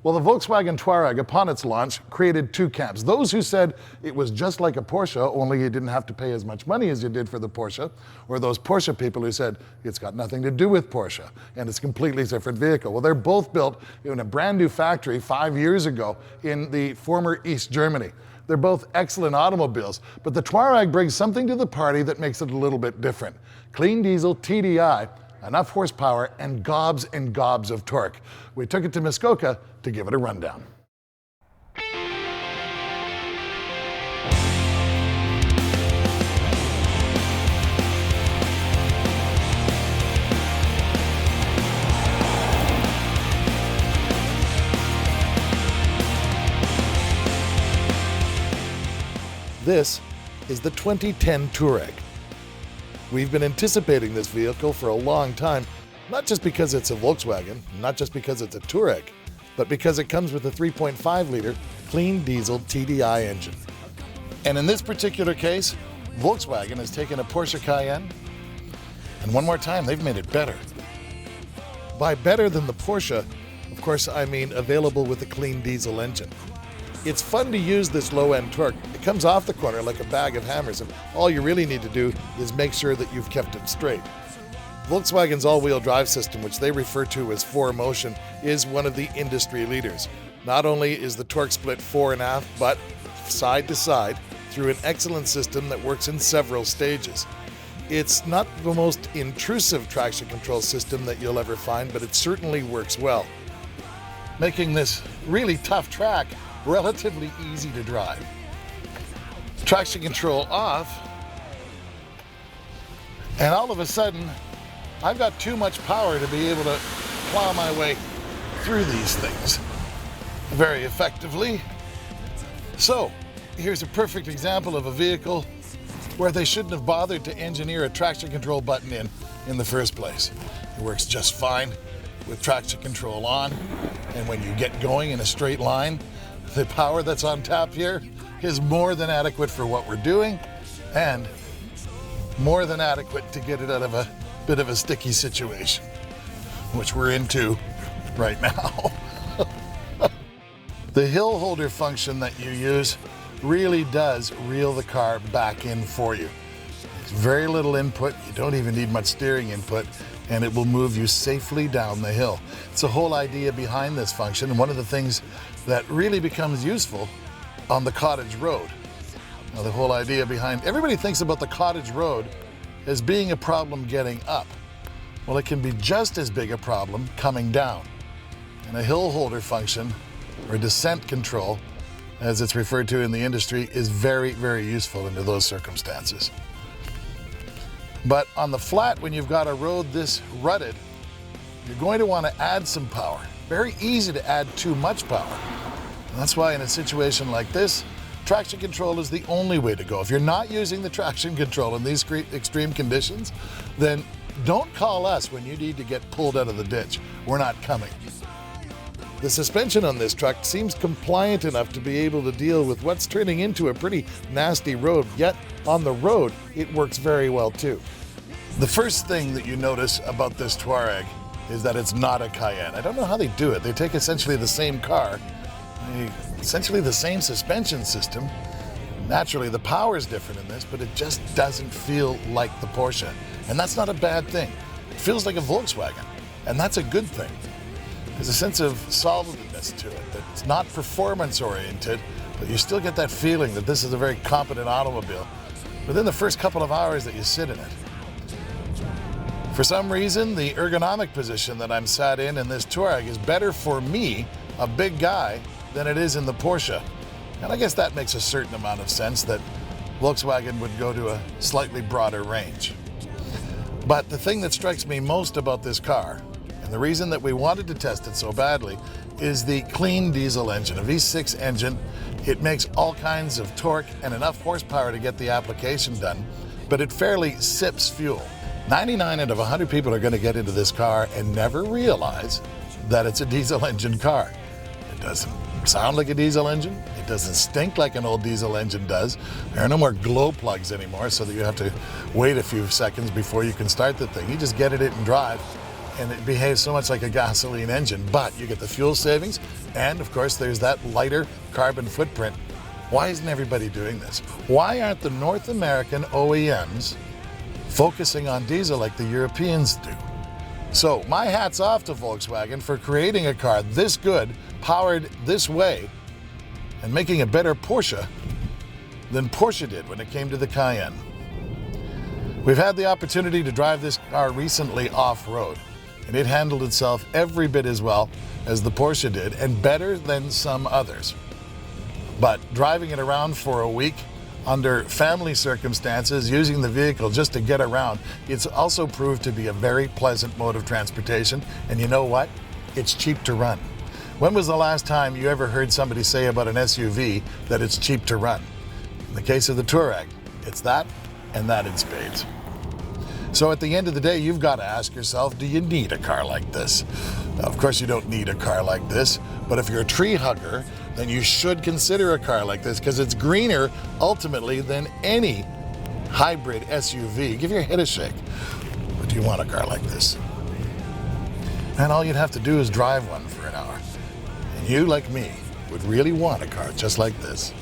Well, the Volkswagen Touareg, upon its launch, created two camps. Those who said it was just like a Porsche, only you didn't have to pay as much money as you did for the Porsche, or those Porsche people who said it's got nothing to do with Porsche and it's a completely different vehicle. Well, they're both built in a brand new factory 5 years ago in the former East Germany. They're both excellent automobiles, but the Touareg brings something to the party that makes it a little bit different. Clean diesel, TDI, enough horsepower, and gobs of torque. We took it to Muskoka to give it a rundown. This is the 2010 Touareg. We've been anticipating this vehicle for a long time, not just because it's a Volkswagen, not just because it's a Touareg, but because it comes with a 3.5-liter clean diesel TDI engine. And in this particular case, Volkswagen has taken a Porsche Cayenne, and one more time, they've made it better. By better than the Porsche, of course, I mean available with a clean diesel engine. It's fun to use this low-end torque. It comes off the corner like a bag of hammers, and all you really need to do is make sure that you've kept it straight. Volkswagen's all-wheel drive system, which they refer to as 4Motion, is one of the industry leaders. Not only is the torque split fore and aft, but side to side through an excellent system that works in several stages. It's not the most intrusive traction control system that you'll ever find, but it certainly works well, making this really tough track relatively easy to drive. Traction control off, and all of a sudden, I've got too much power to be able to plow my way through these things very effectively. So, here's a perfect example of a vehicle where they shouldn't have bothered to engineer a traction control button in the first place. It works just fine with traction control on, and when you get going in a straight line, the power that's on tap here is more than adequate for what we're doing, and more than adequate to get it out of a bit of a sticky situation, which we're into right now. The hill holder function that you use really does reel the car back in for you. It's very little input, you don't even need much steering input, and it will move you safely down the hill. It's the whole idea behind this function, and one of the things that really becomes useful on the cottage road. Now, the whole idea behind, everybody thinks about the cottage road as being a problem getting up. Well, it can be just as big a problem coming down. And a hill holder function, or descent control, as it's referred to in the industry, is very, very useful under those circumstances. But on the flat, when you've got a road this rutted, you're going to want to add some power. Very easy to add too much power. And that's why in a situation like this, traction control is the only way to go. If you're not using the traction control in these extreme conditions, then don't call us when you need to get pulled out of the ditch. We're not coming. The suspension on this truck seems compliant enough to be able to deal with what's turning into a pretty nasty road, yet on the road, it works very well too. The first thing that you notice about this Touareg is that it's not a Cayenne. I don't know how they do it. They take essentially the same car, essentially the same suspension system. Naturally, the power is different in this, but it just doesn't feel like the Porsche. And that's not a bad thing. It feels like a Volkswagen, and that's a good thing. There's a sense of solidness to it, that it's not performance-oriented, but you still get that feeling that this is a very competent automobile within the first couple of hours that you sit in it. For some reason, the ergonomic position that I'm sat in this Touareg is better for me, a big guy, than it is in the Porsche. And I guess that makes a certain amount of sense that Volkswagen would go to a slightly broader range. But the thing that strikes me most about this car, and the reason that we wanted to test it so badly, is the clean diesel engine, a V6 engine. It makes all kinds of torque and enough horsepower to get the application done, but it fairly sips fuel. 99 out of 100 people are going to get into this car and never realize that it's a diesel engine car. It doesn't sound like a diesel engine. It doesn't stink like an old diesel engine does. There are no more glow plugs anymore so that you have to wait a few seconds before you can start the thing. You just get in it and drive, and it behaves so much like a gasoline engine, but you get the fuel savings, and of course there's that lighter carbon footprint. Why isn't everybody doing this? Why aren't the North American OEMs focusing on diesel like the Europeans do? So my hat's off to Volkswagen for creating a car this good, powered this way, and making a better Porsche than Porsche did when it came to the Cayenne. We've had the opportunity to drive this car recently off-road, and it handled itself every bit as well as the Porsche did, and better than some others. But driving it around for a week under family circumstances, using the vehicle just to get around, it's also proved to be a very pleasant mode of transportation. And you know what? It's cheap to run. When was the last time you ever heard somebody say about an SUV that it's cheap to run? In the case of the Touareg, it's that and that in spades. So at the end of the day, you've got to ask yourself, do you need a car like this? Now, of course you don't need a car like this, but if you're a tree hugger, then you should consider a car like this because it's greener ultimately than any hybrid SUV. Give your head a shake. But do you want a car like this? And all you'd have to do is drive one for an hour. And you, like me, would really want a car just like this.